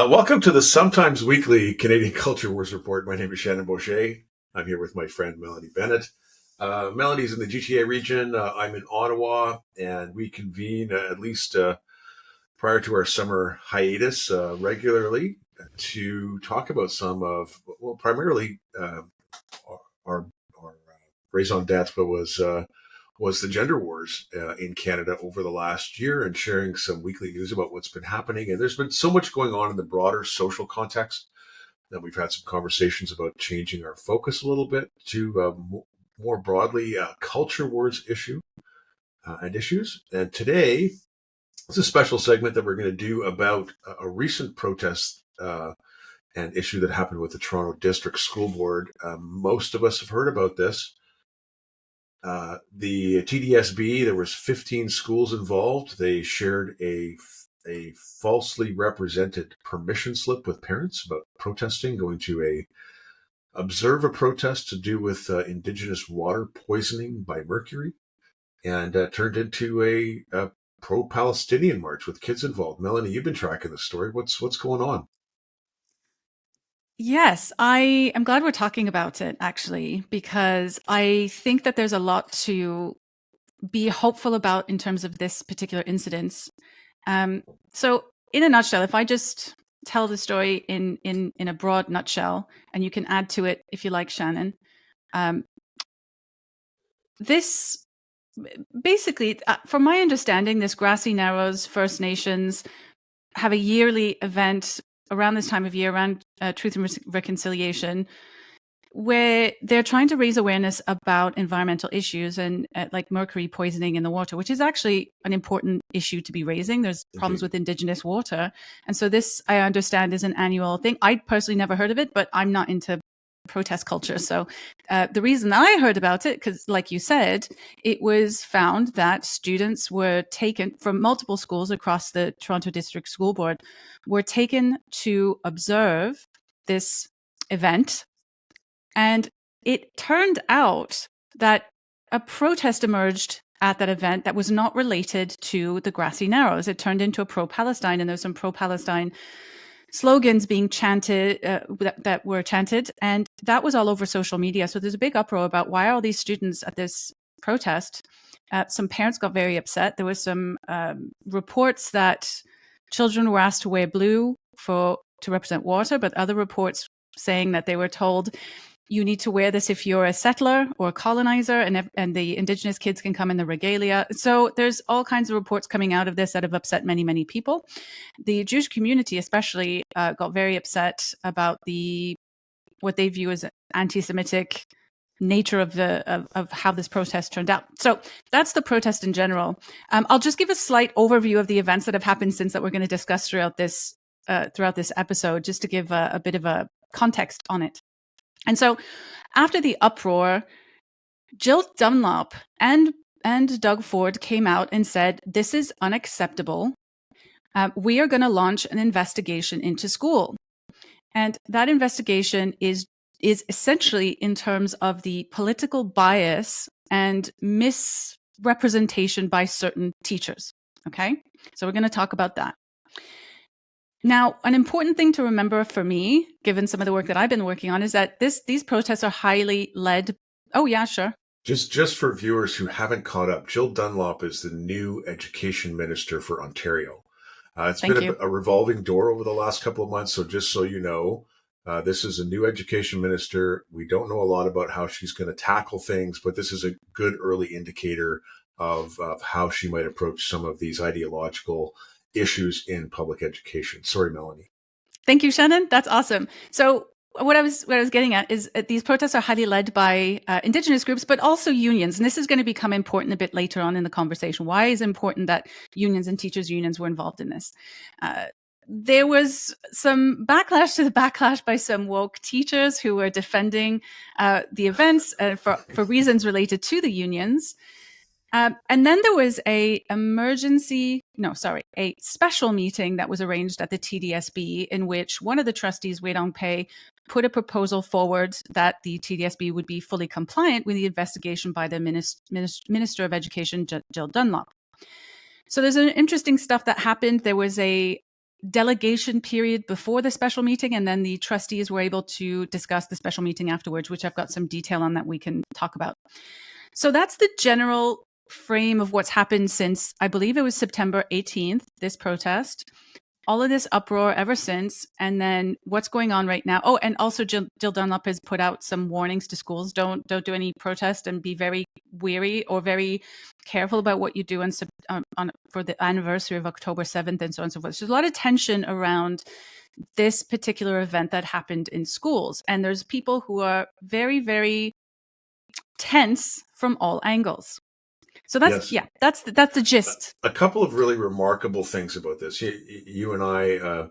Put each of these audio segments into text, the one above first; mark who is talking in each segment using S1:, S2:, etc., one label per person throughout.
S1: Welcome to the sometimes weekly Canadian Culture Wars Report. My name is Shannon Boucher. I'm here with my friend Melanie Bennett. Melanie's in the GTA region. I'm in Ottawa, and we convene at least prior to our summer hiatus regularly to talk about some of, well, primarily our raison d'etre was the gender wars in Canada over the last year, and sharing some weekly news about what's been happening. And there's been so much going on in the broader social context that we've had some conversations about changing our focus a little bit to more broadly culture wars and issues. And today, it's a special segment that we're going to do about a recent protest and issue that happened with the Toronto District School Board. Most of us have heard about this. The TDSB, there was 15 schools involved. They shared a falsely represented permission slip with parents about protesting, going to observe a protest to do with indigenous water poisoning by mercury, and turned into a pro-Palestinian march with kids involved. Melanie, you've been tracking the story. What's going on?
S2: Yes, I am glad we're talking about it, actually, because I think that there's a lot to be hopeful about in terms of this particular incident. So, in a nutshell, if I just tell the story in a broad nutshell, and you can add to it if you like, Shannon. This basically, from my understanding, this Grassy Narrows First Nations have a yearly event around this time of year, around Truth and Reconciliation, where they're trying to raise awareness about environmental issues and like mercury poisoning in the water, which is actually an important issue to be raising. There's problems with indigenous water. And so this, I understand, is an annual thing. I personally never heard of it, but I'm not into protest culture. So the reason I heard about it, because like you said, it was found that students were taken from multiple schools across the Toronto District School Board, were taken to observe this event. And it turned out that a protest emerged at that event that was not related to the Grassy Narrows. It turned into a pro-Palestine, and there's some pro-Palestine slogans being chanted that were chanted, and that was all over social media. So there's a big uproar about why are all these students at this protest. Some parents got very upset. There was some reports that children were asked to wear blue to represent water, but other reports saying that they were told you need to wear this if you're a settler or a colonizer, and the indigenous kids can come in the regalia. So there's all kinds of reports coming out of this that have upset many, many people. The Jewish community especially got very upset about what they view as anti-Semitic nature of how this protest turned out. So that's the protest in general. I'll just give a slight overview of the events that have happened since that we're going to discuss throughout this episode, just to give a bit of a context on it. And so after the uproar, Jill Dunlop and Doug Ford came out and said, this is unacceptable. We are going to launch an investigation into school. And that investigation is essentially in terms of the political bias and misrepresentation by certain teachers. Okay? So we're going to talk about that. Now, an important thing to remember for me, given some of the work that I've been working on, is that these protests are highly led. Oh, yeah, sure.
S1: Just for viewers who haven't caught up, Jill Dunlop is the new Education Minister for Ontario. It's been a revolving door over the last couple of months, so just so you know, this is a new Education Minister. We don't know a lot about how she's going to tackle things, but this is a good early indicator of how she might approach some of these ideological issues in public education. Sorry, Melanie.
S2: Thank you, Shannon. That's awesome. So what I was getting at is these protests are highly led by Indigenous groups, but also unions. And this is going to become important a bit later on in the conversation. Why is it important that unions and teachers' unions were involved in this? There was some backlash to the backlash by some woke teachers who were defending the events for reasons related to the unions. And then there was a special meeting that was arranged at the TDSB, in which one of the trustees, Wei Dong Pei, put a proposal forward that the TDSB would be fully compliant with the investigation by the Minister of Education, Jill Dunlop. So there's an interesting stuff that happened. There was a delegation period before the special meeting, and then the trustees were able to discuss the special meeting afterwards, which I've got some detail on that we can talk about. So that's the general frame of what's happened since, I believe it was September 18th, this protest. All of this uproar ever since, and then what's going on right now. Oh, and also Jill Dunlop has put out some warnings to schools. Don't do any protest, and be very wary or very careful about what you do on for the anniversary of October 7th and so on and so forth. So there's a lot of tension around this particular event that happened in schools, and there's people who are very, very tense from all angles. So that's that's the gist.
S1: A couple of really remarkable things about this. You and I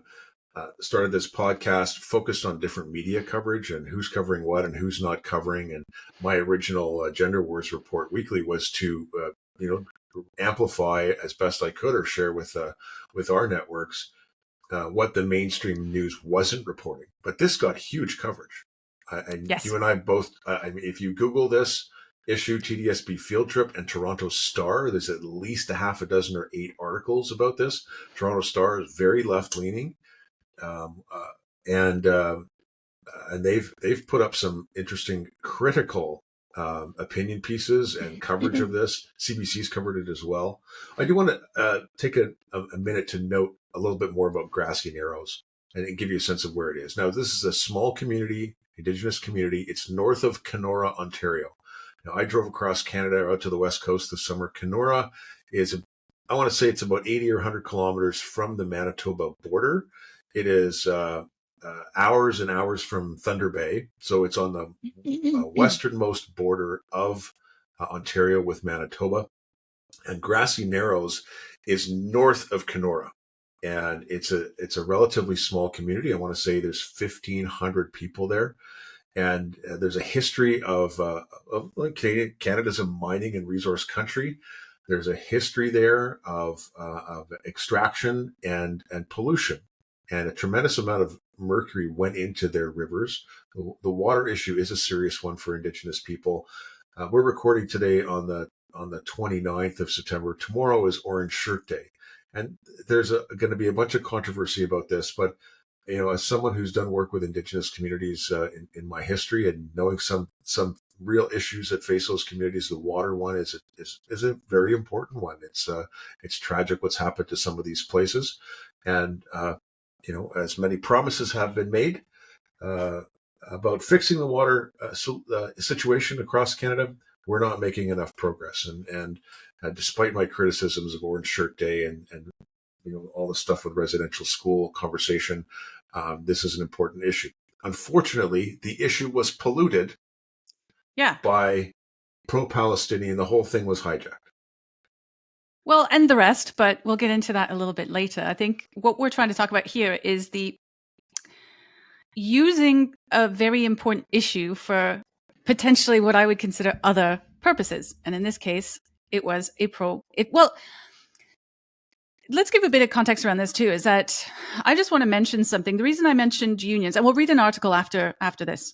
S1: started this podcast focused on different media coverage and who's covering what and who's not covering. And my original Gender Wars Report Weekly was to amplify as best I could or share with our networks what the mainstream news wasn't reporting. But this got huge coverage. And yes. You and I both, if you Google this issue, TDSB field trip and Toronto Star, there's at least a half a dozen or 8 articles about this. Toronto Star is very left-leaning. And they've put up some interesting critical opinion pieces and coverage of this. CBC's covered it as well. I do want to take a minute to note a little bit more about Grassy Narrows and give you a sense of where it is. Now, this is a small community, Indigenous community. It's north of Kenora, Ontario. Now, I drove across Canada out to the west coast this summer. Kenora is, I want to say it's about 80 or 100 kilometers from the Manitoba border. It is hours and hours from Thunder Bay. So it's on the westernmost border of Ontario with Manitoba. And Grassy Narrows is north of Kenora. And it's a relatively small community. I want to say there's 1,500 people there. And there's a history of Canada's a mining and resource country. There's a history there of extraction and pollution. And a tremendous amount of mercury went into their rivers. The water issue is a serious one for Indigenous people. We're recording today on the 29th of September. Tomorrow is Orange Shirt Day. And there's going to be a bunch of controversy about this. But, as someone who's done work with Indigenous communities in my history and knowing some real issues that face those communities, the water one is a very important one. It's tragic what's happened to some of these places. And, as many promises have been made about fixing the water situation across Canada, we're not making enough progress. And despite my criticisms of Orange Shirt Day and all the stuff with residential school conversation, this is an important issue. Unfortunately, the issue was polluted by pro-Palestinian. The whole thing was hijacked.
S2: Well, and the rest, but we'll get into that a little bit later. I think what we're trying to talk about here is the using a very important issue for potentially what I would consider other purposes. And in this case, it was let's give a bit of context around this too, is that I just want to mention something. The reason I mentioned unions, and we'll read an article after this.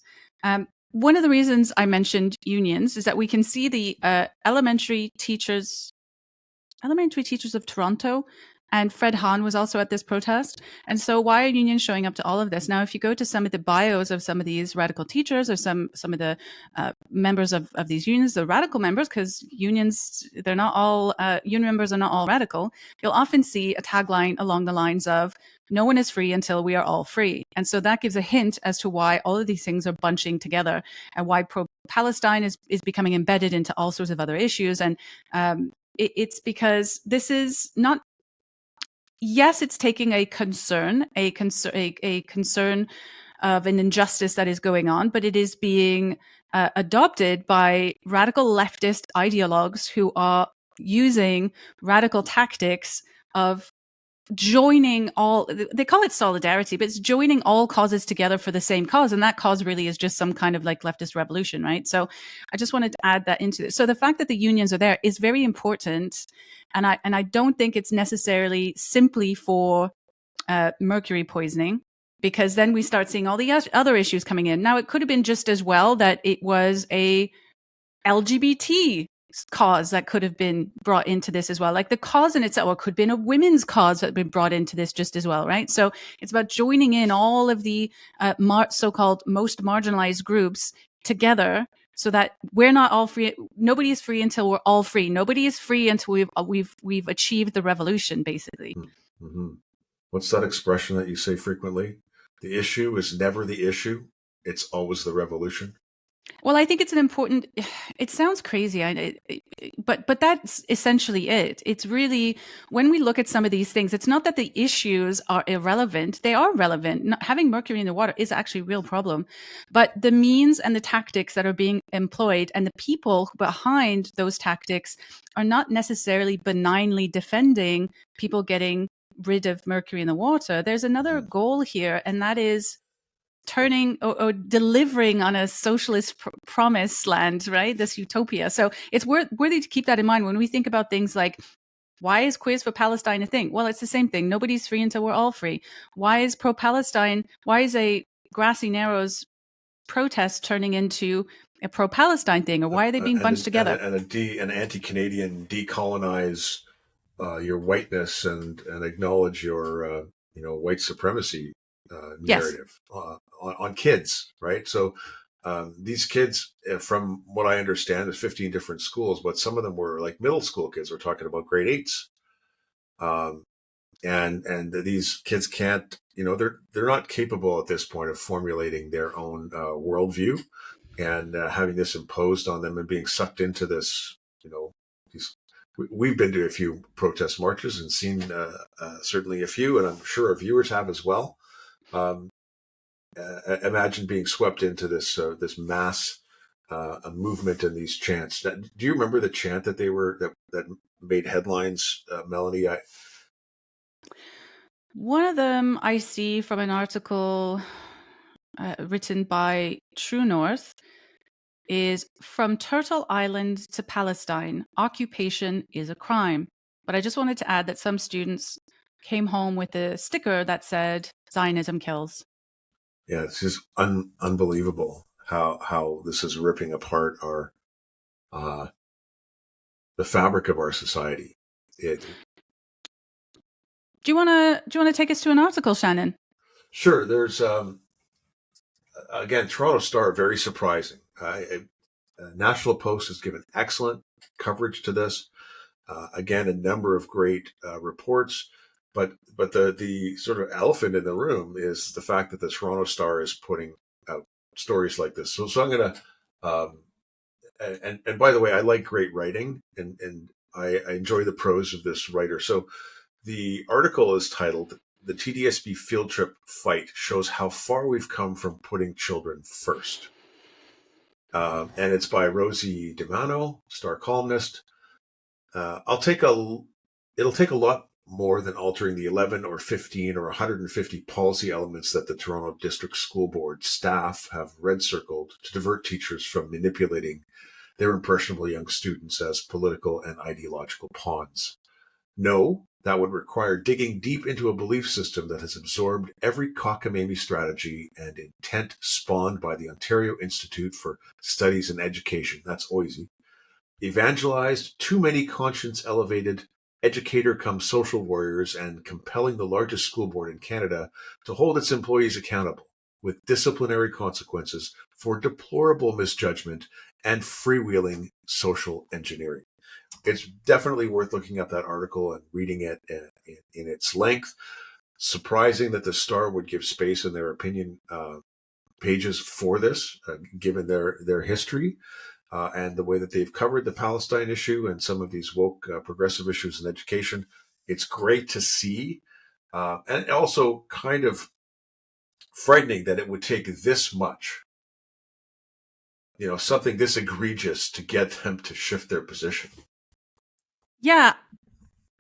S2: One of the reasons I mentioned unions is that we can see the elementary teachers of Toronto, and Fred Hahn was also at this protest. And so why are unions showing up to all of this? Now, if you go to some of the bios of some of these radical teachers or some of the members of these unions, the radical members, because unions, they're not all, union members are not all radical, you'll often see a tagline along the lines of, no one is free until we are all free. And so that gives a hint as to why all of these things are bunching together and why pro-Palestine is becoming embedded into all sorts of other issues. And it's because this is not, yes, it's taking a concern of an injustice that is going on, but it is being adopted by radical leftist ideologues who are using radical tactics of joining all, they call it solidarity, but it's joining all causes together for the same cause. And that cause really is just some kind of like leftist revolution, right? So I just wanted to add that into it. So the fact that the unions are there is very important. And I don't think it's necessarily simply for mercury poisoning, because then we start seeing all the other issues coming in. Now, it could have been just as well that it was a LGBT cause that could have been brought into this as well. Like the cause in itself, or could have been a women's cause that had been brought into this just as well, right? So it's about joining in all of the so-called most marginalized groups together, so that we're not all free. Nobody is free until we're all free. Nobody is free until we've achieved the revolution, basically.
S1: Mm-hmm. What's that expression that you say frequently? The issue is never the issue. It's always the revolution.
S2: Well, I think it's an important. It sounds crazy, but that's essentially it. It's really, when we look at some of these things, it's not that the issues are irrelevant. They are relevant. Having mercury in the water is actually a real problem, but the means and the tactics that are being employed and the people behind those tactics are not necessarily benignly defending people getting rid of mercury in the water. There's another goal here, and that is turning or delivering on a socialist promise land, right? This utopia. So it's worthy to keep that in mind when we think about things like, why is Quiz for Palestine a thing? Well, it's the same thing. Nobody's free until we're all free. Why is pro-Palestine? Why is a Grassy Narrows protest turning into a pro-Palestine thing? Or why are they being bunched together?
S1: An anti-Canadian decolonize your whiteness and acknowledge your white supremacy narrative. Yes. On kids, right? So these kids, from what I understand, there's 15 different schools, but some of them were like middle school kids. We're talking about grade 8s, and these kids can't, they're not capable at this point of formulating their own worldview, and having this imposed on them and being sucked into this. We've been to a few protest marches and seen certainly a few, and I'm sure our viewers have as well. Imagine being swept into this mass movement and these chants. Do you remember the chant that that made headlines, Melanie?
S2: One of them I see from an article written by True North is, "From Turtle Island to Palestine, occupation is a crime." But I just wanted to add that some students came home with a sticker that said, "Zionism kills."
S1: Yeah, it's just unbelievable how this is ripping apart our the fabric of our society. Do
S2: you want to take us to an article, Shannon?
S1: Sure. There's again, Toronto Star, very surprising. National Post has given excellent coverage to this. Again, a number of great reports. But the sort of elephant in the room is the fact that the Toronto Star is putting out stories like this. So I'm going to, and by the way, I like great writing, and I enjoy the prose of this writer. So the article is titled, "The TDSB Field Trip Fight Shows How Far We've Come from Putting Children First." And it's by Rosie DiMano, Star columnist. It'll take a lot more than altering the 11 or 15 or 150 policy elements that the Toronto District School Board staff have red-circled to divert teachers from manipulating their impressionable young students as political and ideological pawns. No, that would require digging deep into a belief system that has absorbed every cockamamie strategy and intent spawned by the Ontario Institute for Studies in Education, that's OISE, evangelized too many conscience-elevated educator-cum-social warriors, and compelling the largest school board in Canada to hold its employees accountable with disciplinary consequences for deplorable misjudgment and freewheeling social engineering. It's definitely worth looking at that article and reading it in its length. Surprising that the Star would give space in their opinion pages for this, given their history. And the way that they've covered the Palestine issue and some of these woke progressive issues in education. It's great to see, and also kind of frightening that it would take this much, something this egregious to get them to shift their position.
S2: Yeah,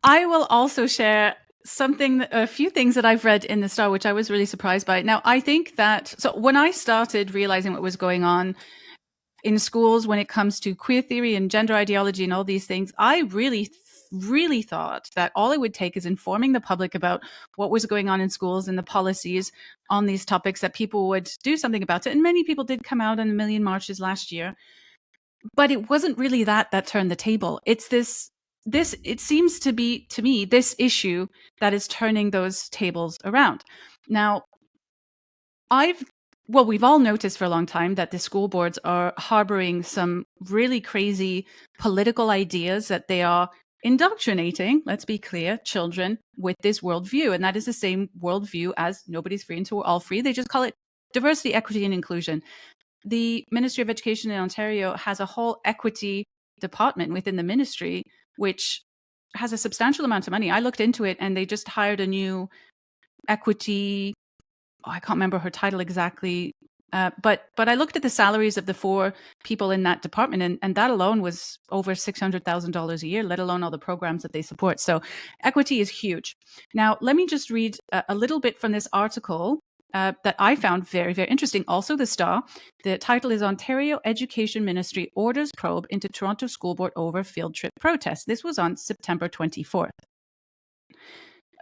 S2: I will also share a few things that I've read in the Star, which I was really surprised by. Now, I think that, so when I started realizing what was going on in schools when it comes to queer theory and gender ideology and all these things, I really thought that all it would take is informing the public about what was going on in schools and the policies on these topics, that people would do something about it. And many people did come out in a million marches last year. But it wasn't really that turned the table. It's this it seems to be, to me, this issue that is turning those tables around. Now, we've all noticed for a long time that the school boards are harboring some really crazy political ideas that they are indoctrinating, let's be clear, children with this worldview. And that is the same worldview as nobody's free until we're all free. They just call it diversity, equity, and inclusion. The Ministry of Education in Ontario has a whole equity department within the ministry, which has a substantial amount of money. I looked into it, and they just hired a new equity. I can't remember her title exactly, but I looked at the salaries of the 4 people in that department, and that alone was over $600,000 a year, let alone all the programs that they support. So equity is huge. Now, let me just read a little bit from this article that I found very, very interesting. Also, the Star. The title is Ontario Education Ministry Orders Probe into Toronto School Board Over Field Trip Protest. This was on September 24th.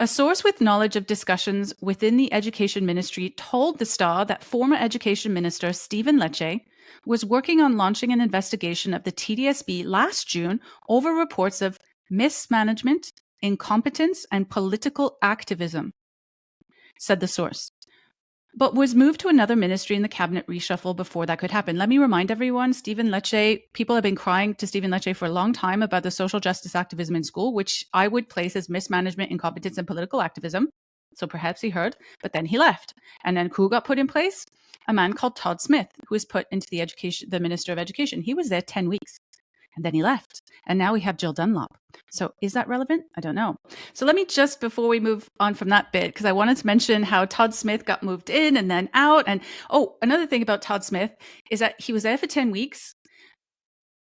S2: A source with knowledge of discussions within the Education Ministry told the Star that former Education Minister Stephen Lecce was working on launching an investigation of the TDSB last June over reports of mismanagement, incompetence, and political activism, said the source, but was moved to another ministry in the cabinet reshuffle before that could happen. Let me remind everyone, Stephen Lecce, people have been crying to Stephen Lecce for a long time about the social justice activism in school, which I would place as mismanagement, incompetence, and political activism. So perhaps he heard, but then he left. And then who got put in place? A man called Todd Smith, who was put into the Minister of Education. He was there 10 weeks. And then he left. And now we have Jill Dunlop. So is that relevant? I don't know. So let me just, before we move on from that bit, because I wanted to mention how Todd Smith got moved in and then out. And another thing about Todd Smith is that he was there for 10 weeks,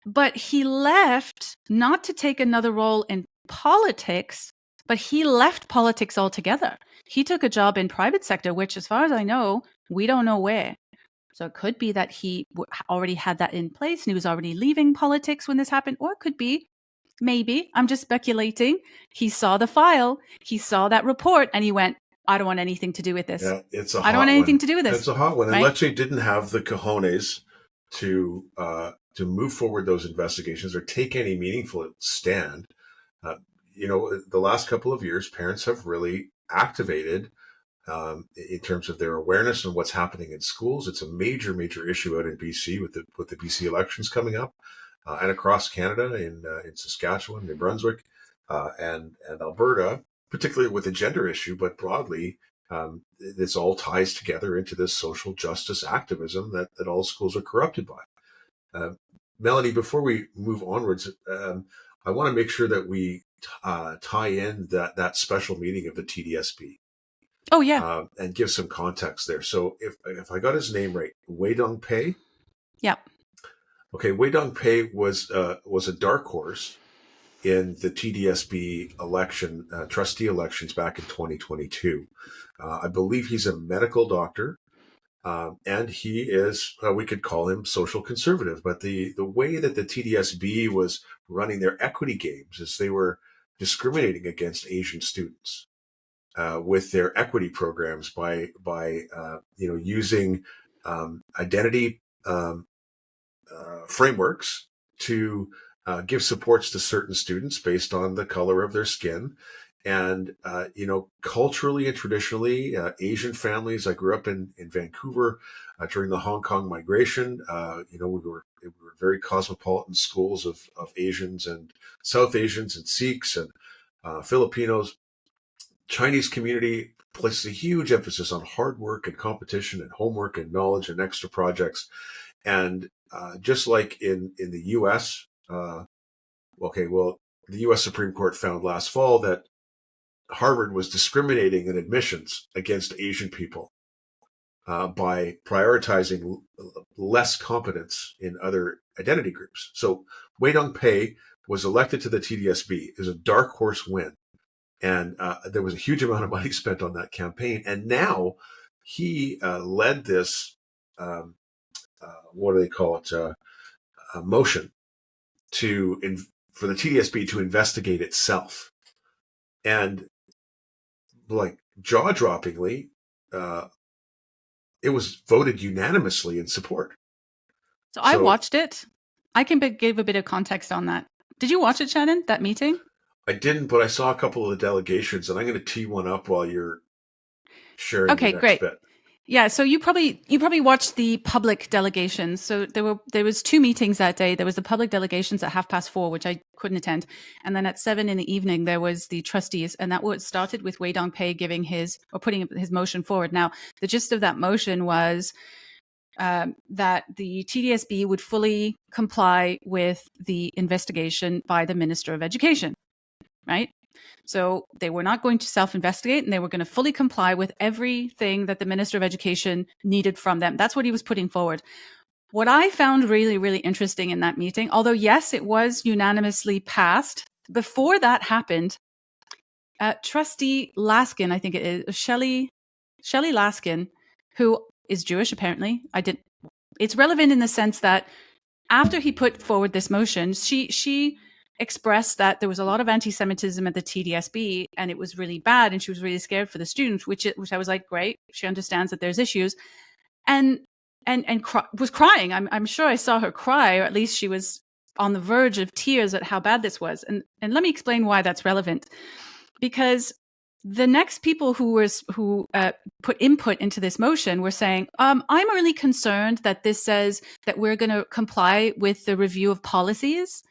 S2: but he left not to take another role in politics, but he left politics altogether. He took a job in private sector, which, as far as I know, we don't know where. So it could be that he already had that in place and he was already leaving politics when this happened. Or it could be, maybe, I'm just speculating, he saw the file, he saw that report, and he went, I don't want anything to do with this.
S1: Yeah, it's a hot
S2: I don't want anything to do with this.
S1: It's a hot one.
S2: Right?
S1: And Lecce didn't have the cojones to move forward those investigations or take any meaningful stand. The last couple of years, parents have really activated in terms of their awareness on what's happening in schools. It's a major, major issue out in BC with the BC elections coming up, and across Canada in Saskatchewan, New Brunswick, and Alberta, particularly with the gender issue, but broadly, this all ties together into this social justice activism that all schools are corrupted by. Melanie, before we move onwards, I want to make sure that we tie in that special meeting of the TDSB.
S2: Oh, yeah.
S1: And give some context there. So if I got his name right, Wei Dong Pei?
S2: Yeah.
S1: Okay, Wei Dong Pei was a dark horse in the TDSB election, trustee elections back in 2022. I believe he's a medical doctor, and he is, we could call him social conservative. But the way that the TDSB was running their equity games is they were discriminating against Asian students. With their equity programs by using identity frameworks to give supports to certain students based on the color of their skin. And, culturally and traditionally, Asian families, I grew up in Vancouver during the Hong Kong migration. We were very cosmopolitan schools of Asians and South Asians and Sikhs and Filipinos. Chinese community places a huge emphasis on hard work and competition and homework and knowledge and extra projects. And just like in the U.S., the U.S. Supreme Court found last fall that Harvard was discriminating in admissions against Asian people by prioritizing less competence in other identity groups. So Wei Dong Pei was elected to the TDSB. It was a dark horse win. And there was a huge amount of money spent on that campaign. And now he led this, what do they call it, motion for the TDSB to investigate itself. And like jaw-droppingly, it was voted unanimously in support.
S2: So I watched it. I can give a bit of context on that. Did you watch it, Shannon, that meeting?
S1: I didn't, but I saw a couple of the delegations, and I'm going to tee one up while you're sharing your
S2: Okay,
S1: next
S2: great.
S1: bit.
S2: Yeah, so you probably watched the public delegations. So there was two meetings that day. There was the public delegations at 4:30, which I couldn't attend, and then at 7 in the evening there was the trustees, and that was started with Wei Dongpei giving putting his motion forward. Now, the gist of that motion was that the TDSB would fully comply with the investigation by the Minister of Education, right? So they were not going to self-investigate, and they were going to fully comply with everything that the Minister of Education needed from them. That's what he was putting forward. What I found really, really interesting in that meeting, although yes, it was unanimously passed, before that happened, Trustee Laskin, I think it is, Shelley Laskin, who is Jewish apparently. It's relevant in the sense that after he put forward this motion, she expressed that there was a lot of anti-Semitism at the TDSB, and it was really bad, and she was really scared for the students, which I was like, great, she understands that there's issues, and was crying. I'm sure I saw her cry, or at least she was on the verge of tears at how bad this was. And let me explain why that's relevant, because the next people who put input into this motion were saying, I'm really concerned that this says that we're going to comply with the review of policies.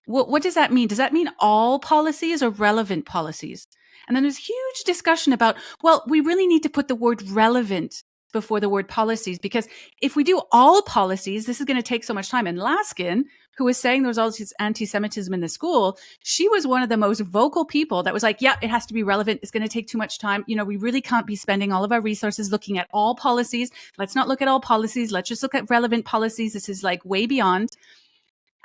S2: What does that mean? Does that mean all policies or relevant policies? And then there's huge discussion about, well, we really need to put the word relevant before the word policies, because if we do all policies, this is going to take so much time. And Laskin, who was saying there was all this anti-Semitism in the school, she was one of the most vocal people that was like, yeah, it has to be relevant. It's going to take too much time. We really can't be spending all of our resources looking at all policies. Let's not look at all policies. Let's just look at relevant policies. This is like way beyond.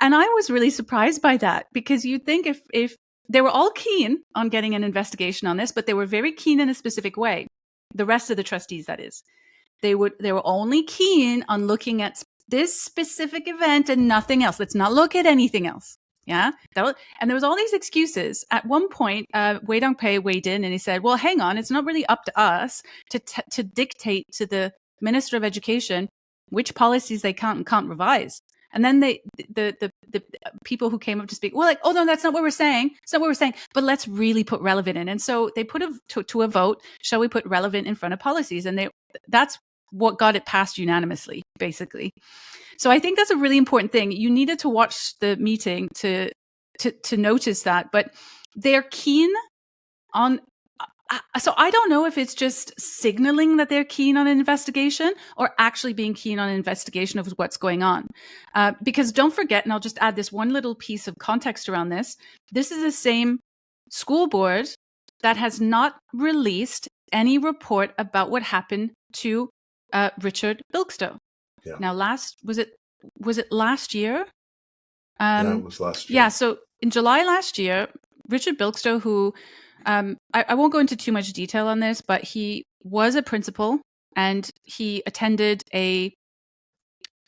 S2: And I was really surprised by that, because you'd think if they were all keen on getting an investigation on this, but they were very keen in a specific way, the rest of the trustees, that is, they were only keen on looking at this specific event and nothing else. Let's not look at anything else. Yeah. And there was all these excuses. At one point, Wei Dongpei weighed in and he said, well, hang on, it's not really up to us to dictate to the Minister of Education which policies they can and can't revise. And then the people who came up to speak were like, oh, no, that's not what we're saying. It's not what we're saying. But let's really put relevant in. And so they put to a vote, shall we put relevant in front of policies? And that's what got it passed unanimously, basically. So I think that's a really important thing. You needed to watch the meeting to notice that. But they're keen on... So I don't know if it's just signaling that they're keen on an investigation or actually being keen on an investigation of what's going on. Because don't forget, and I'll just add this one little piece of context around this. This is the same school board that has not released any report about what happened to Richard Bilkstow.
S1: Yeah.
S2: Now, was it last year?
S1: Yeah, it was last year.
S2: Yeah, so in July last year, Richard Bilkstow, who... I won't go into too much detail on this, but he was a principal and he attended a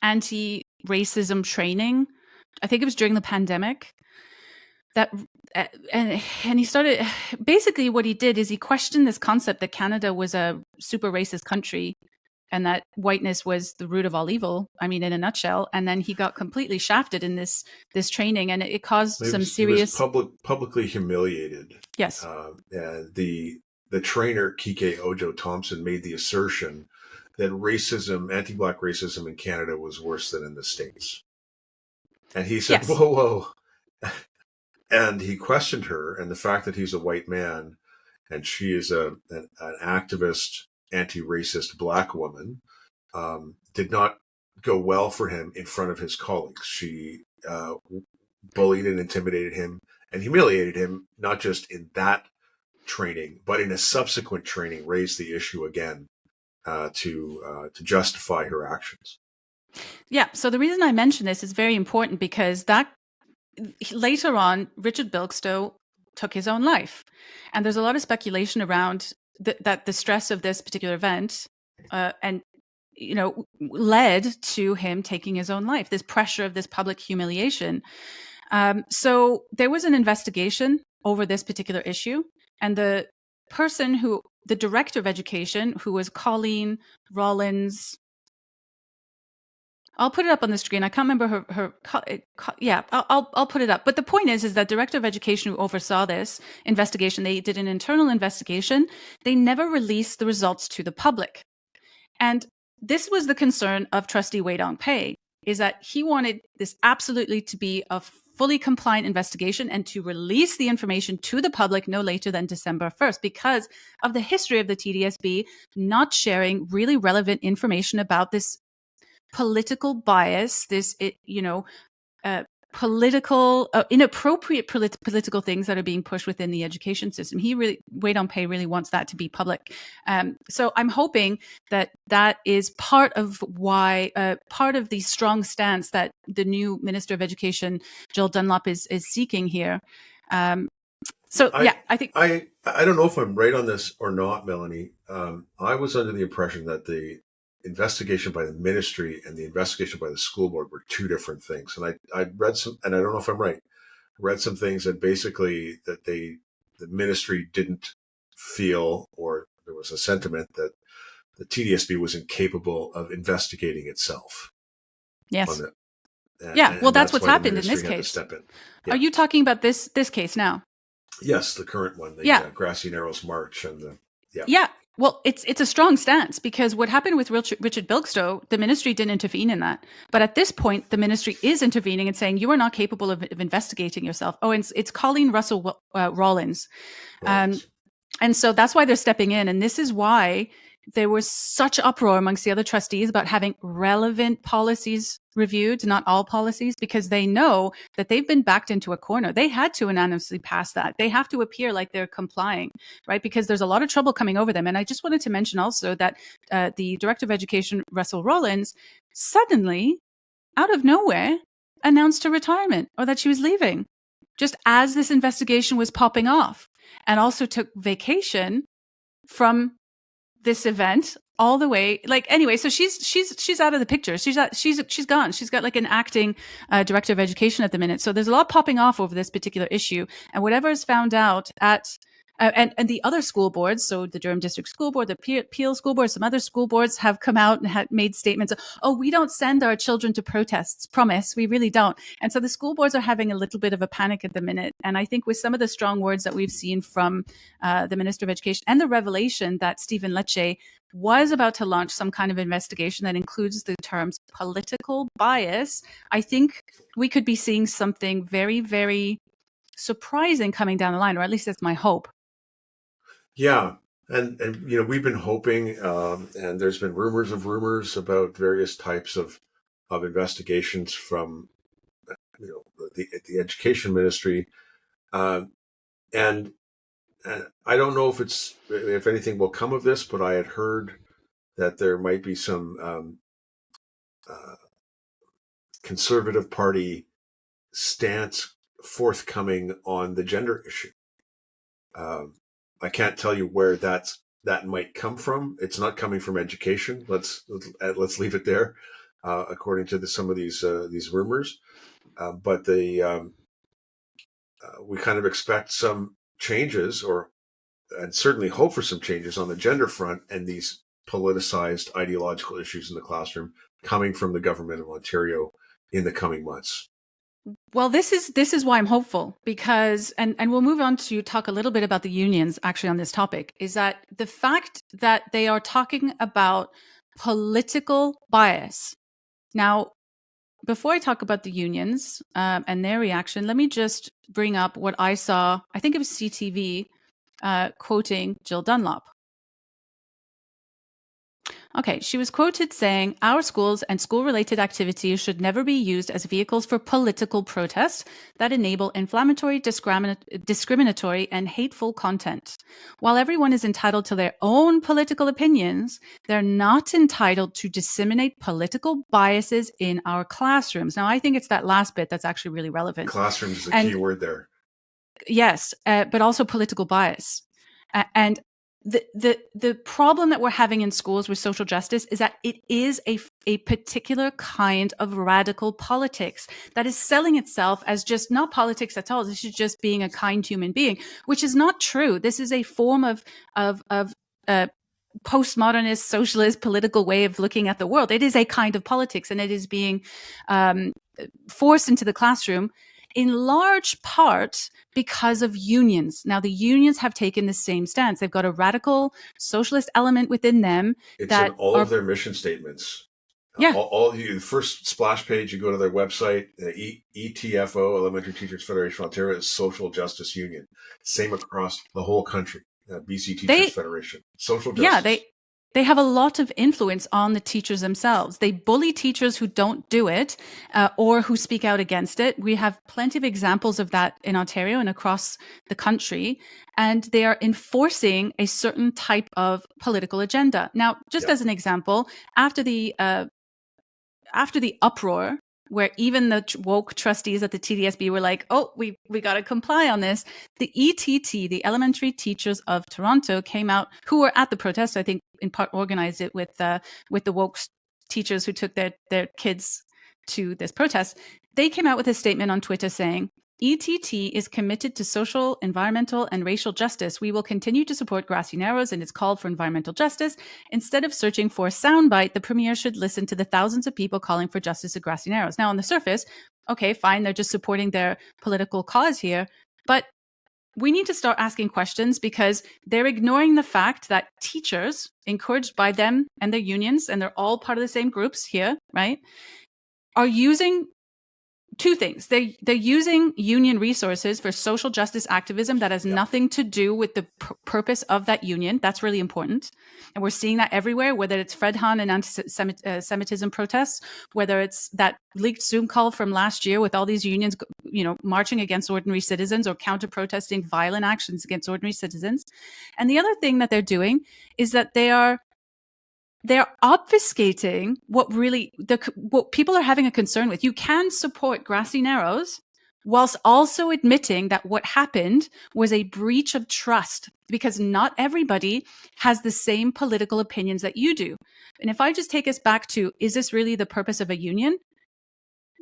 S2: anti-racism training. I think it was during the pandemic. And he started, basically what he did is he questioned this concept that Canada was a super racist country and that whiteness was the root of all evil. I mean, in a nutshell. And then he got completely shafted in this training, and it caused some serious...
S1: He was publicly humiliated.
S2: Yes.
S1: And the trainer, Kike Ojo Thompson, made the assertion that racism, anti-Black racism in Canada was worse than in the States. And he said, yes. Whoa. And he questioned her, and the fact that he's a white man and she is an activist, anti-racist Black woman, did not go well for him in front of his colleagues. She bullied and intimidated him and humiliated him, not just in that training, but in a subsequent training, raised the issue again to justify her actions.
S2: Yeah. So the reason I mention this is very important, because that later on, Richard Bilkstow took his own life. And there's a lot of speculation around that the stress of this particular event led to him taking his own life, this pressure of this public humiliation. So there was an investigation over this particular issue. And the director of education, who was Colleen Rollins, I'll put it up on the screen. I can't remember yeah, I'll put it up. But the point is that Director of Education who oversaw this investigation, they did an internal investigation. They never released the results to the public. And this was the concern of Trustee Wei Dong-Pei, is that he wanted this absolutely to be a fully compliant investigation and to release the information to the public no later than December 1st because of the history of the TDSB not sharing really relevant information about this political bias, this, political, inappropriate political things that are being pushed within the education system. Wei Dong-Pei really wants that to be public. So I'm hoping that that is part of the strong stance that the new Minister of Education, Jill Dunlop, is seeking here. I think
S1: I don't know if I'm right on this or not, Melanie. I was under the impression that the investigation by the ministry and the investigation by the school board were two different things. And I read some, and I don't know if I'm right, read some things that basically that the ministry didn't feel, or there was a sentiment that the TDSB was incapable of investigating itself.
S2: Yes. Well, that's what's happened in this case.
S1: Step in.
S2: Yeah. Are you talking about this case now?
S1: Yes, the current one, the Grassy Narrows March and the
S2: Yeah. Well, it's a strong stance because what happened with Richard Bilkstow, the ministry didn't intervene in that. But at this point, the ministry is intervening and saying you are not capable of investigating yourself. Oh, and it's Colleen Russell Rawlins. And so that's why they're stepping in. And this is why there was such uproar amongst the other trustees about having relevant policies reviewed, not all policies, because they know that they've been backed into a corner. They had to unanimously pass that. They have to appear like they're complying, right? Because there's a lot of trouble coming over them. And I just wanted to mention also that the Director of Education, Russell Rawlins, suddenly, out of nowhere, announced her retirement or that she was leaving, just as this investigation was popping off, and also took vacation from this event all the way, anyway, so she's out of the picture. She's gone. She's got like an acting director of education at the minute. So there's a lot popping off over this particular issue, and whatever is found out at and the other school boards, so the Durham District School Board, the Peel School Board, some other school boards have come out and made statements. Oh, we don't send our children to protests. Promise, we really don't. And so the school boards are having a little bit of a panic at the minute. And I think with some of the strong words that we've seen from the Minister of Education and the revelation that Stephen Lecce was about to launch some kind of investigation that includes the terms political bias, I think we could be seeing something very, very surprising coming down the line, or at least that's my hope.
S1: Yeah. And we've been hoping, and there's been rumors about various types of investigations from, the education ministry. And I don't know if anything will come of this, but I had heard that there might be some Conservative Party stance forthcoming on the gender issue. I can't tell you where that might come from. It's not coming from education. Let's leave it there, according to some of these rumors. But we kind of expect some changes, and certainly hope for some changes on the gender front and these politicized ideological issues in the classroom coming from the government of Ontario in the coming months.
S2: Well, this is why I'm hopeful, because, and we'll move on to talk a little bit about the unions actually on this topic, is that the fact that they are talking about political bias. Now, before I talk about the unions and their reaction, let me just bring up what I saw. I think it was CTV quoting Jill Dunlop. Okay, she was quoted saying, "Our schools and school-related activities should never be used as vehicles for political protest that enable inflammatory, discriminatory, and hateful content. While everyone is entitled to their own political opinions, they're not entitled to disseminate political biases in our classrooms." Now, I think it's that last bit that's actually really relevant.
S1: Classrooms is the key word there.
S2: Yes, but also political bias. And the problem that we're having in schools with social justice is that it is a particular kind of radical politics that is selling itself as just not politics at all. This is just being a kind human being, which is not true. This is a form of postmodernist, socialist, political way of looking at the world. It is a kind of politics, and it is being forced into the classroom in large part because of unions. Now, the unions have taken the same stance. They've got a radical socialist element within them.
S1: It's
S2: that
S1: in all
S2: are,
S1: of their mission statements.
S2: yeah,
S1: All the first splash page, you go to their website, ETFO, Elementary Teachers Federation of Ontario, is Social Justice Union. Same across the whole country. BC Teachers Federation. Social justice.
S2: They have a lot of influence on the teachers themselves. They bully teachers who don't do it or who speak out against it. We have plenty of examples of that in Ontario and across the country. And they are enforcing a certain type of political agenda. Now, just as an example, after the uproar, where even the woke trustees at the TDSB were like, oh, we got to comply on this, the ETT, the Elementary Teachers of Toronto, came out, who were at the protest, I think in part organized it with the woke teachers who took their kids to this protest. They came out with a statement on Twitter saying, ETT is committed to social, environmental, and racial justice. We will continue to support Grassy Narrows and its call for environmental justice. Instead of searching for a soundbite, the Premier should listen to the thousands of people calling for justice at Grassy Narrows. Now, on the surface, okay, fine, they're just supporting their political cause here. But we need to start asking questions because they're ignoring the fact that teachers, encouraged by them and their unions, and they're all part of the same groups here, right, are using two things. They're using union resources for social justice activism that has nothing to do with the purpose of that union. That's really important. And we're seeing that everywhere, whether it's Fred Hun and anti-Semitism protests, whether it's that leaked Zoom call from last year with all these unions, marching against ordinary citizens or counter-protesting violent actions against ordinary citizens. And the other thing that they're doing is that they're obfuscating what people are having a concern with. You can support Grassy Narrows whilst also admitting that what happened was a breach of trust, because not everybody has the same political opinions that you do. And if I just take us back to, is this really the purpose of a union?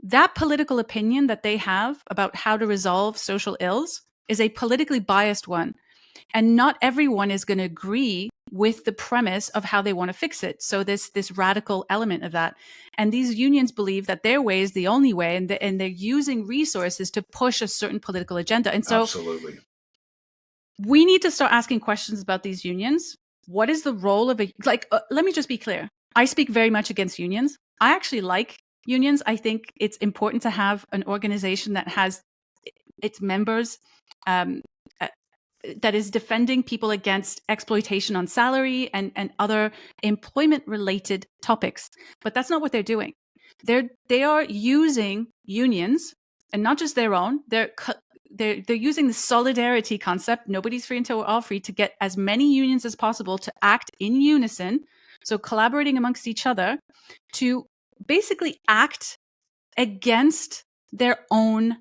S2: That political opinion that they have about how to resolve social ills is a politically biased one. And not everyone is going to agree with the premise of how they want to fix it. So this radical element of that. And these unions believe that their way is the only way, and they're using resources to push a certain political agenda. And so
S1: Absolutely.
S2: We need to start asking questions about these unions. What is the role of let me just be clear. I speak very much against unions. I actually like unions. I think it's important to have an organization that has its members that is defending people against exploitation on salary and other employment-related topics. But that's not what they're doing. They are using unions, and not just their own. They're using the solidarity concept. Nobody's free until we're all free, to get as many unions as possible to act in unison. So collaborating amongst each other to basically act against their own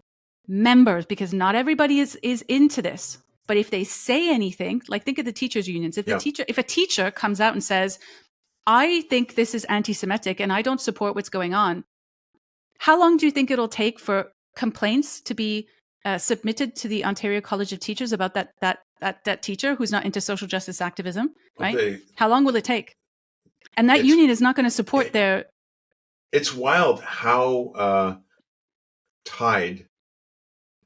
S2: members, because not everybody is into this. But if they say anything, like think of the teachers' unions. If a teacher comes out and says, I think this is anti-Semitic and I don't support what's going on, how long do you think it'll take for complaints to be submitted to the Ontario College of Teachers about that teacher who's not into social justice activism, right? How long will it take? And that union is not going to support their...
S1: It's wild how tied,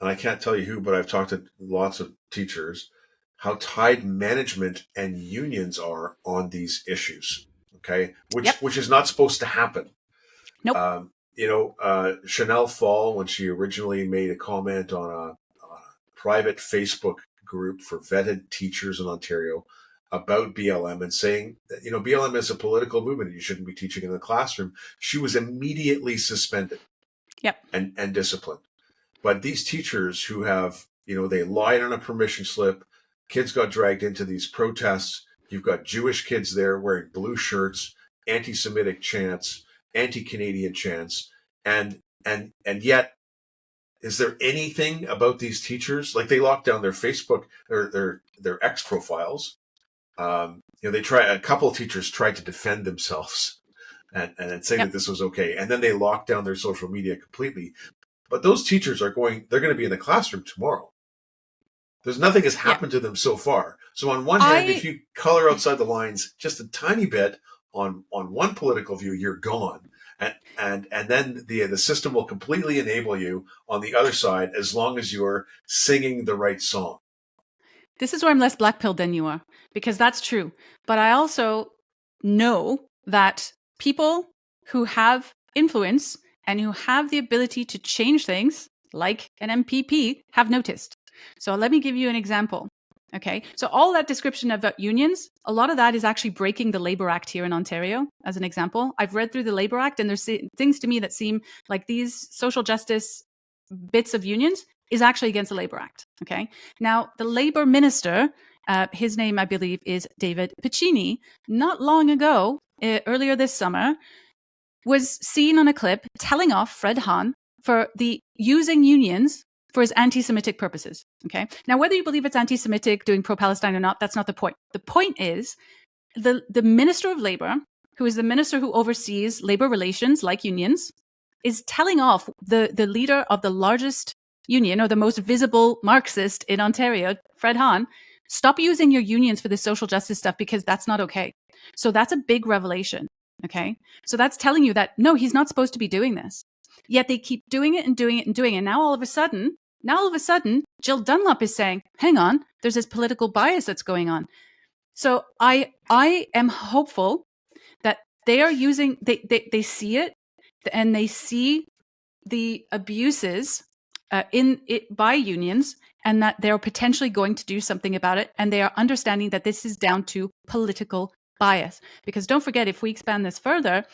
S1: and I can't tell you who, but I've talked to lots of teachers, how tied management and unions are on these issues, okay? Which is not supposed to happen.
S2: Nope.
S1: Chanel Fall, when she originally made a comment on a private Facebook group for vetted teachers in Ontario about BLM and saying that, BLM is a political movement and you shouldn't be teaching in the classroom, she was immediately suspended and disciplined. But these teachers who have, they lied on a permission slip, kids got dragged into these protests, you've got Jewish kids there wearing blue shirts, anti-Semitic chants, anti-Canadian chants, and yet, is there anything about these teachers? Like, they locked down their Facebook, their X profiles. A couple of teachers tried to defend themselves and say that this was okay, and then they locked down their social media completely. But those teachers they're going to be in the classroom tomorrow. Nothing has happened to them so far. So on one hand, if you color outside the lines just a tiny bit on one political view, you're gone. And then the system will completely enable you on the other side as long as you're singing the right song.
S2: This is where I'm less black-pilled than you are, because that's true. But I also know that people who have influence and who have the ability to change things, like an MPP, have noticed. So let me give you an example. Okay, so all that description about unions, a lot of that is actually breaking the Labour Act here in Ontario, as an example. I've read through the Labour Act, and there's things to me that seem like these social justice bits of unions is actually against the Labour Act. Okay, now the Labour minister, his name I believe is David Piccini, not long ago, earlier this summer, was seen on a clip telling off Fred Hahn for using unions for his anti-Semitic purposes. Okay. Now, whether you believe it's anti-Semitic, doing pro-Palestine or not, that's not the point. The point is the Minister of Labour, who is the minister who oversees labor relations like unions, is telling off the leader of the largest union, or the most visible Marxist in Ontario, Fred Hahn, stop using your unions for the social justice stuff because that's not okay. So that's a big revelation. Okay. So that's telling you that, no, he's not supposed to be doing this. Yet they keep doing it and doing it and doing it. And now all of a sudden, Jill Dunlop is saying, hang on, there's this political bias that's going on. So I am hopeful that they are using, they see it, and they see the abuses in it by unions, and that they're potentially going to do something about it. And they are understanding that this is down to political bias. Because don't forget, if we expand this further,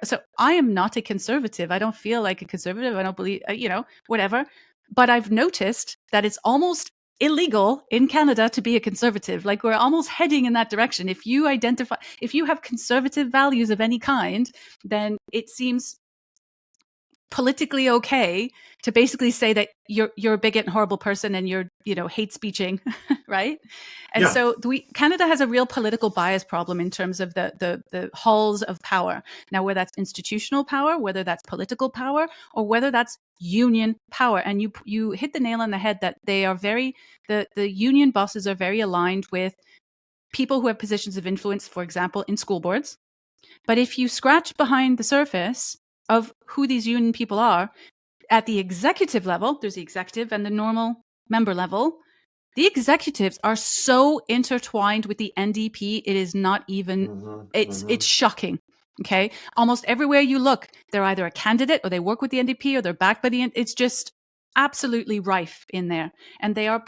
S2: so I am not a conservative. I don't feel like a conservative. I don't believe, whatever. But I've noticed that it's almost illegal in Canada to be a conservative. Like, we're almost heading in that direction. If you have conservative values of any kind, then it seems politically okay to basically say that you're a bigot and horrible person and you're hate speeching, right? And so Canada has a real political bias problem in terms of the halls of power. Now, whether that's institutional power, whether that's political power, or whether that's union power, and you hit the nail on the head that they are the union bosses are very aligned with people who have positions of influence, for example, in school boards. But if you scratch behind the surface of who these union people are, at the executive level, there's the executive and the normal member level. The executives are so intertwined with the NDP, it is not even, it's shocking. Okay. Almost everywhere you look, they're either a candidate or they work with the NDP or they're backed by it's just absolutely rife in there. And they are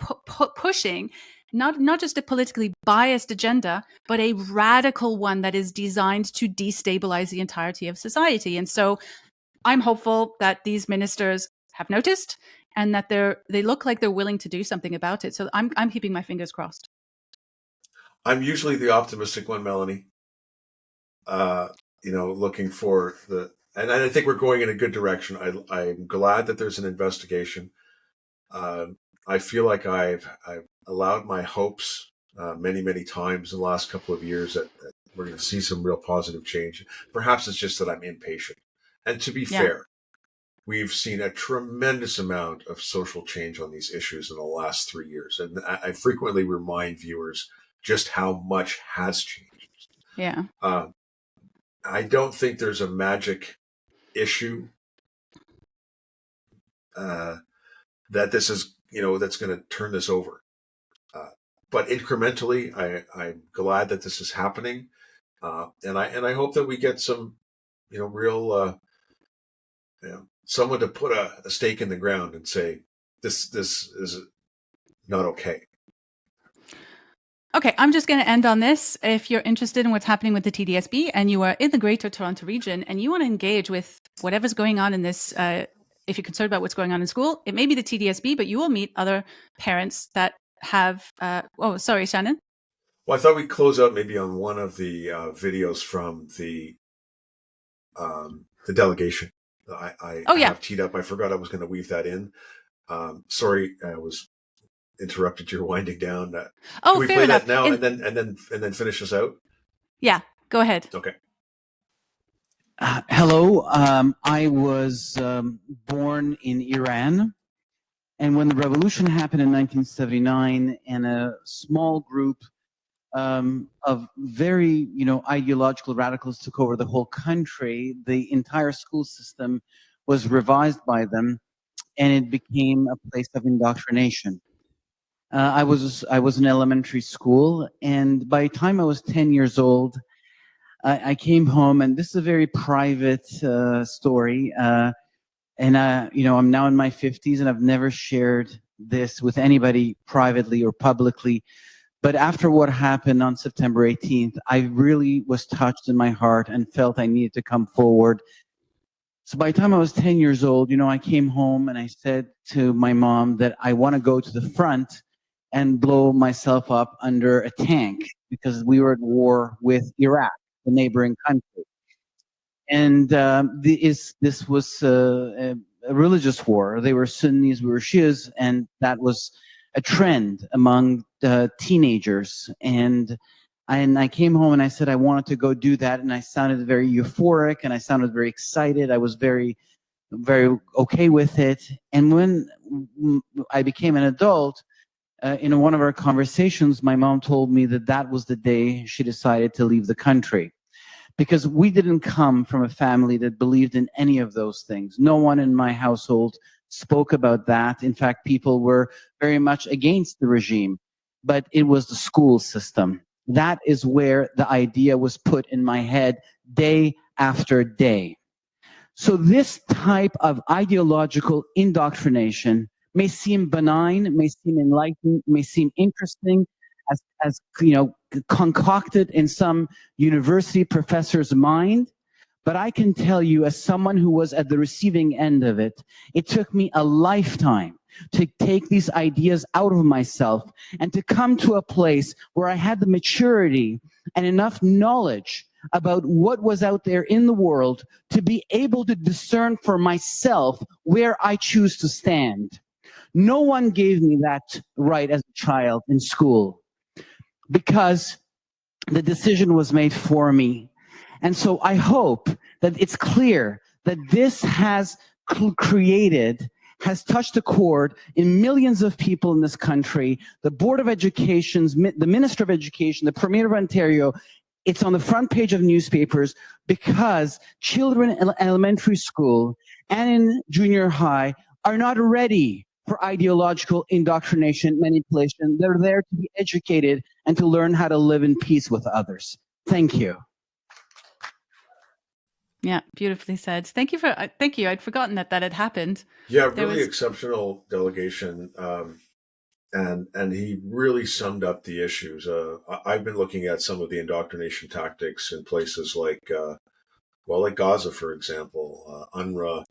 S2: pushing not just a politically biased agenda, but a radical one that is designed to destabilize the entirety of society. And so I'm hopeful that these ministers have noticed and that they look like they're willing to do something about it. So I'm keeping my fingers crossed.
S1: I'm usually the optimistic one, Melanie. Looking for and I think we're going in a good direction. I'm glad that there's an investigation. I feel like I've allowed my hopes many, many times in the last couple of years that we're going to see some real positive change. Perhaps it's just that I'm impatient. And to be fair, we've seen a tremendous amount of social change on these issues in the last 3 years. And I frequently remind viewers just how much has changed.
S2: Yeah.
S1: I don't think there's a magic issue that this is, that's going to turn this over. But incrementally, I'm glad that this is happening, and I hope that we get some, real, someone to put a stake in the ground and say this is not okay.
S2: Okay, I'm just going to end on this. If you're interested in what's happening with the TDSB and you are in the Greater Toronto Region and you want to engage with whatever's going on in this, if you're concerned about what's going on in school, it may be the TDSB, but you will meet other parents that have. Sorry, Shannon.
S1: Well, I thought we'd close out maybe on one of the videos from the delegation. I have teed up. I forgot I was going to weave that in. Sorry, I was interrupted. You're winding down. Can we
S2: fair
S1: play
S2: enough.
S1: that now and then finish us out?
S2: Yeah, go ahead.
S1: Okay.
S3: Hello. I was born in Iran. And when the revolution happened in 1979, and a small group of very, ideological radicals took over the whole country, the entire school system was revised by them, and it became a place of indoctrination. I was in elementary school, and by the time I was 10 years old, I came home, and this is a very private story. And I'm now in my 50s, and I've never shared this with anybody privately or publicly. But after what happened on September 18th, I really was touched in my heart and felt I needed to come forward. So by the time I was 10 years old, I came home and I said to my mom that I want to go to the front and blow myself up under a tank, because we were at war with Iraq, the neighboring country. And this was a religious war. They were Sunnis, we were Shias, and that was a trend among teenagers. And I came home and I said I wanted to go do that, and I sounded very euphoric and I sounded very excited. I was very, very okay with it. And when I became an adult, in one of our conversations, my mom told me that that was the day she decided to leave the country, because we didn't come from a family that believed in any of those things. No one in my household spoke about that. In fact, people were very much against the regime, but it was the school system. That is where the idea was put in my head day after day. So this type of ideological indoctrination may seem benign, may seem enlightening, may seem interesting, as concocted in some university professor's mind. But I can tell you, as someone who was at the receiving end of it, it took me a lifetime to take these ideas out of myself and to come to a place where I had the maturity and enough knowledge about what was out there in the world to be able to discern for myself where I choose to stand. No one gave me that right as a child in school, because the decision was made for me. And so I hope that it's clear that this has touched a chord in millions of people in this country. The Board of Education, the Minister of Education, the Premier of Ontario, it's on the front page of newspapers, because children in elementary school and in junior high are not ready for ideological indoctrination, manipulation. They're there to be educated and to learn how to live in peace with others. Thank you.
S2: Yeah, beautifully said. Thank you. I'd forgotten that had happened.
S1: Yeah, really exceptional delegation. And he really summed up the issues. I've been looking at some of the indoctrination tactics in places like Gaza, for example. UNRWA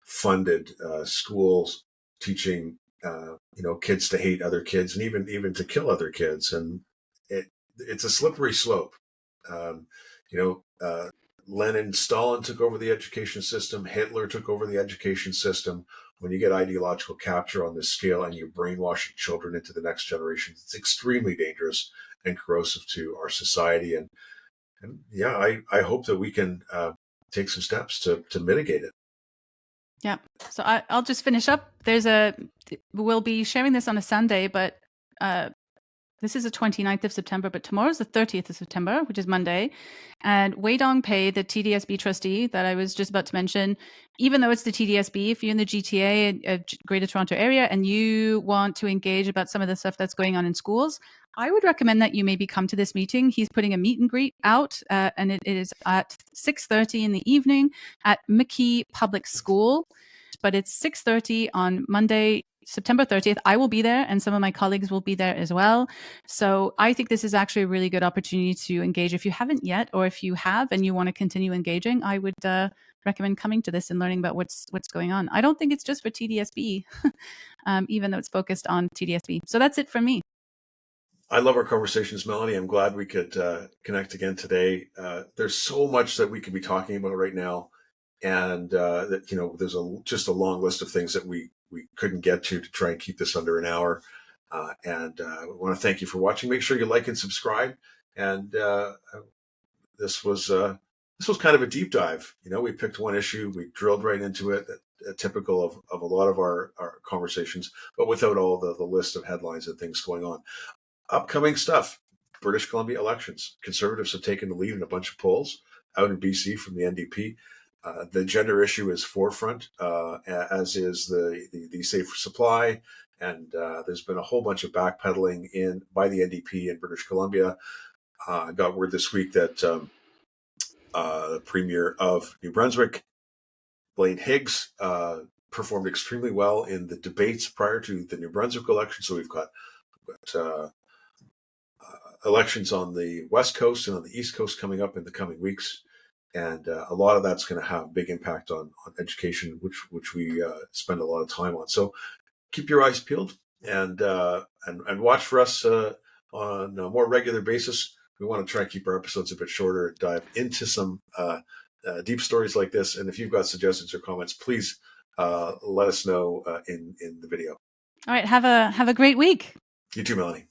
S1: funded schools teaching kids to hate other kids, and even to kill other kids, and it's a slippery slope. Lenin, Stalin took over the education system. Hitler took over the education system. When you get ideological capture on this scale and you're brainwashing children into the next generation, it's extremely dangerous and corrosive to our society. And yeah, I hope that we can take some steps to mitigate it.
S2: Yeah. So I'll just finish up. We'll be sharing this on a Sunday, but this is the 29th of September, but tomorrow's the 30th of September, which is Monday. And Wei Dong-Pei, the TDSB trustee that I was just about to mention, even though it's the TDSB, if you're in the GTA, Greater Toronto area, and you want to engage about some of the stuff that's going on in schools, I would recommend that you maybe come to this meeting. He's putting a meet and greet out, and it is at 6:30 in the evening at Mickey Public School. But it's 6:30 on Monday, September 30th. I will be there, and some of my colleagues will be there as well. So I think this is actually a really good opportunity to engage. If you haven't yet, or if you have and you want to continue engaging, I would recommend coming to this and learning about what's going on. I don't think it's just for TDSB, even though it's focused on TDSB. So that's it from me.
S1: I love our conversations, Melanie. I'm glad we could connect again today. There's so much that we could be talking about right now. And there's just a long list of things that we couldn't get to try and keep this under an hour. And I want to thank you for watching. Make sure you like and subscribe. And this was this was kind of a deep dive. We picked one issue, we drilled right into it, typical of a lot of our conversations, but without all the list of headlines and things going on. Upcoming stuff: British Columbia elections. Conservatives have taken the lead in a bunch of polls out in BC from the NDP. The gender issue is forefront, as is the safe supply. And there's been a whole bunch of backpedaling by the NDP in British Columbia. I got word this week that the Premier of New Brunswick, Blaine Higgs, performed extremely well in the debates prior to the New Brunswick election. So we've got elections on the West Coast and on the East Coast coming up in the coming weeks. And a lot of that's going to have a big impact on education, which we spend a lot of time on. So keep your eyes peeled and watch for us on a more regular basis. We want to try and keep our episodes a bit shorter and dive into some deep stories like this. And if you've got suggestions or comments, please let us know in the video.
S2: All right. Have a great week.
S1: You too, Melanie.